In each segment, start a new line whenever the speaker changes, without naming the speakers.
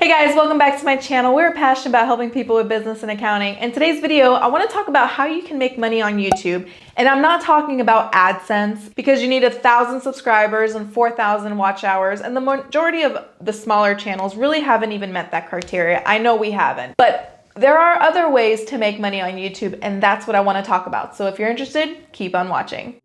Hey guys, welcome back to my channel. We're passionate about helping people with business and accounting. In today's video, I want to talk about how you can make money on YouTube. And I'm not talking about AdSense because you need 1,000 subscribers and 4,000 watch hours. And the majority of the smaller channels really haven't even met that criteria. I know we haven't, but there are other ways to make money on YouTube, and that's what I want to talk about. So if you're interested, keep on watching.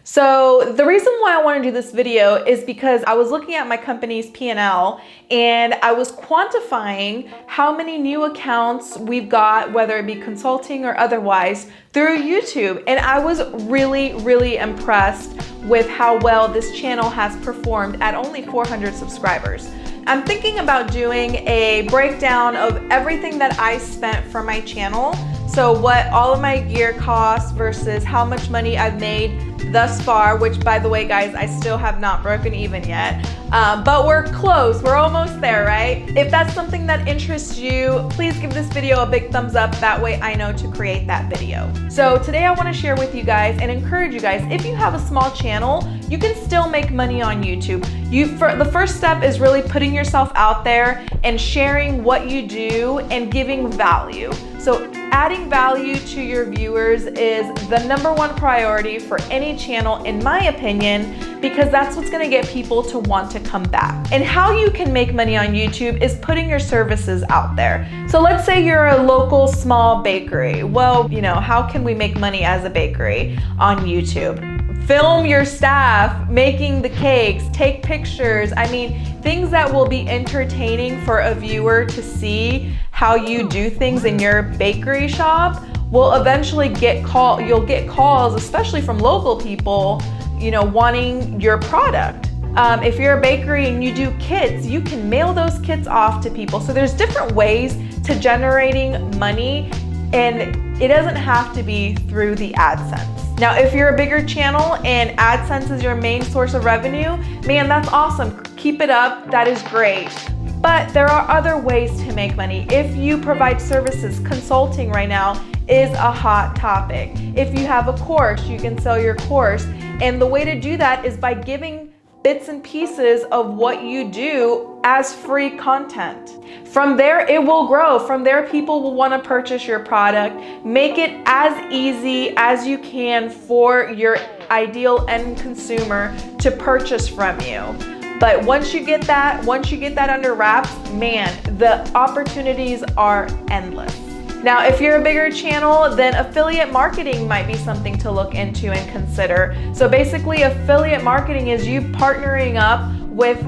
So the reason why I want to do this video is because I was looking at my company's P&L and I was quantifying how many new accounts we've got, whether it be consulting or otherwise, through YouTube. And I was really impressed with how well this channel has performed at only 400 subscribers. I'm thinking about doing a breakdown of everything that I spent for my channel. So what all of my gear costs versus how much money I've made thus far, which by the way, guys, I still have not broken even yet. But we're close, we're almost there, right? If that's something that interests you, please give this video a big thumbs up. That way I know to create that video. So today I want to share with you guys and encourage you guys, if you have a small channel, you can still make money on YouTube. The first step is really putting yourself out there and sharing what you do and giving value. So adding value to your viewers is the #1 priority for any channel, in my opinion, because that's what's gonna get people to want to come back. And how you can make money on YouTube is putting your services out there. So let's say you're a local small bakery. Well, how can we make money as a bakery on YouTube? Film your staff making the cakes, take pictures. I mean, things that will be entertaining for a viewer to see how you do things in your bakery shop will eventually you'll get calls, especially from local people, wanting your product. If you're a bakery and you do kits, you can mail those kits off to people. So there's different ways to generating money, and it doesn't have to be through the AdSense. Now, if you're a bigger channel and AdSense is your main source of revenue, man, that's awesome. Keep it up, that is great. But there are other ways to make money. If you provide services, consulting right now is a hot topic. If you have a course, you can sell your course. And the way to do that is by giving bits and pieces of what you do as free content. From there, it will grow. From there, people will want to purchase your product. Make it as easy as you can for your ideal end consumer to purchase from you. But once you get that under wraps, man, the opportunities are endless. Now, if you're a bigger channel, then affiliate marketing might be something to look into and consider. So basically, affiliate marketing is you partnering up with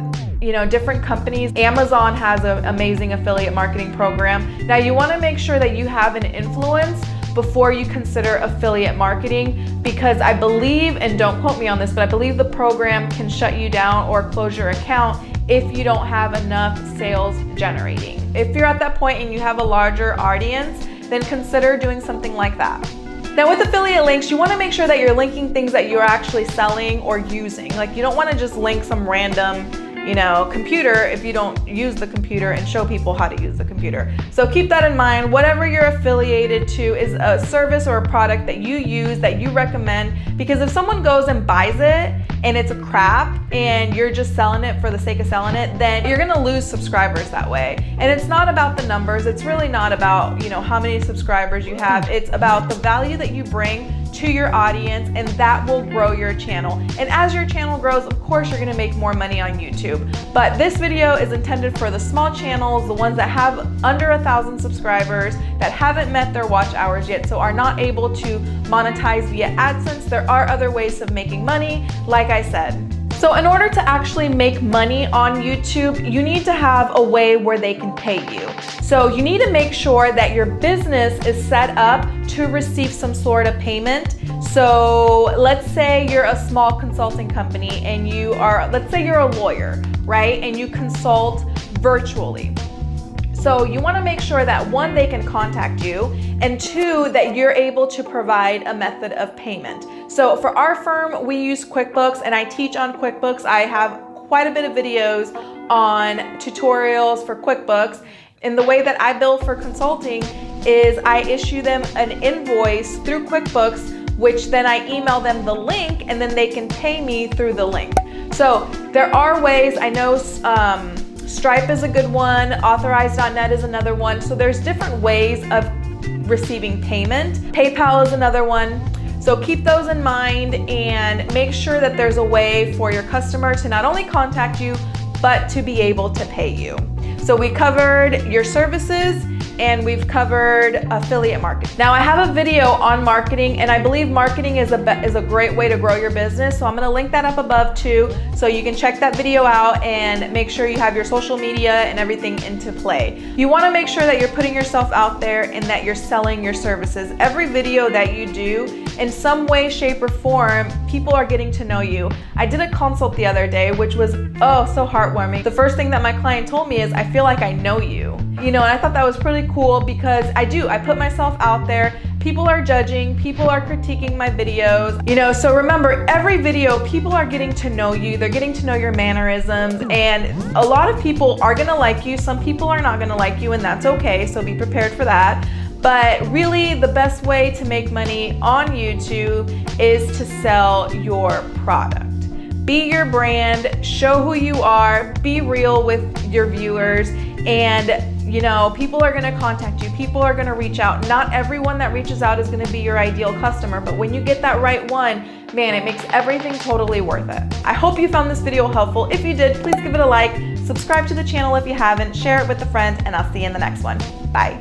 different companies. Amazon has an amazing affiliate marketing program. Now, you want to make sure that you have an influence before you consider affiliate marketing, because I believe, and don't quote me on this, but I believe the program can shut you down or close your account if you don't have enough sales generating. If you're at that point and you have a larger audience, then consider doing something like that. Now, with affiliate links, you want to make sure that you're linking things that you're actually selling or using. Like, you don't want to just link some random computer if you don't use the computer and show people how to use the computer. So keep that in mind. Whatever you're affiliated to is a service or a product that you use, that you recommend, because if someone goes and buys it and it's a crap and you're just selling it for the sake of selling it, then you're gonna lose subscribers that way. And it's not about the numbers. It's really not about how many subscribers you have. It's about the value that you bring to your audience, and that will grow your channel. And as your channel grows, of course, you're gonna make more money on YouTube. But this video is intended for the small channels, the ones that have under 1,000 subscribers, that haven't met their watch hours yet, so are not able to monetize via AdSense. There are other ways of making money, like I said. So in order to actually make money on YouTube, you need to have a way where they can pay you. So you need to make sure that your business is set up to receive some sort of payment. So let's say you're a small consulting company and let's say you're a lawyer, right? And you consult virtually. So you want to make sure that 1, they can contact you, and 2, that you're able to provide a method of payment. So for our firm, we use QuickBooks, and I teach on QuickBooks. I have quite a bit of videos on tutorials for QuickBooks. And the way that I bill for consulting is I issue them an invoice through QuickBooks which then I email them the link and then they can pay me through the link. So there are ways. I know Stripe is a good one, Authorize.net is another one. So there's different ways of receiving payment. PayPal is another one. So keep those in mind and make sure that there's a way for your customer to not only contact you, but to be able to pay you. So we covered your services and we've covered affiliate marketing. Now I have a video on marketing, and I believe marketing is a great way to grow your business. So I'm gonna link that up above too, so you can check that video out and make sure you have your social media and everything into play. You wanna make sure that you're putting yourself out there and that you're selling your services. Every video that you do, in some way, shape, or form, people are getting to know you. I did a consult the other day, which was, oh, so heartwarming. The first thing that my client told me is, I feel like I know you. You know, and I thought that was pretty cool because I put myself out there. People are judging, people are critiquing my videos. You know, so remember, every video, people are getting to know you, they're getting to know your mannerisms, and a lot of people are gonna like you, some people are not gonna like you, and that's okay, so be prepared for that. But really, the best way to make money on YouTube is to sell your product. Be your brand, show who you are, be real with your viewers, and you know, people are gonna contact you, people are gonna reach out. Not everyone that reaches out is gonna be your ideal customer, but when you get that right one, man, it makes everything totally worth it. I hope you found this video helpful. If you did, please give it a like, subscribe to the channel if you haven't, share it with a friend, and I'll see you in the next one. Bye.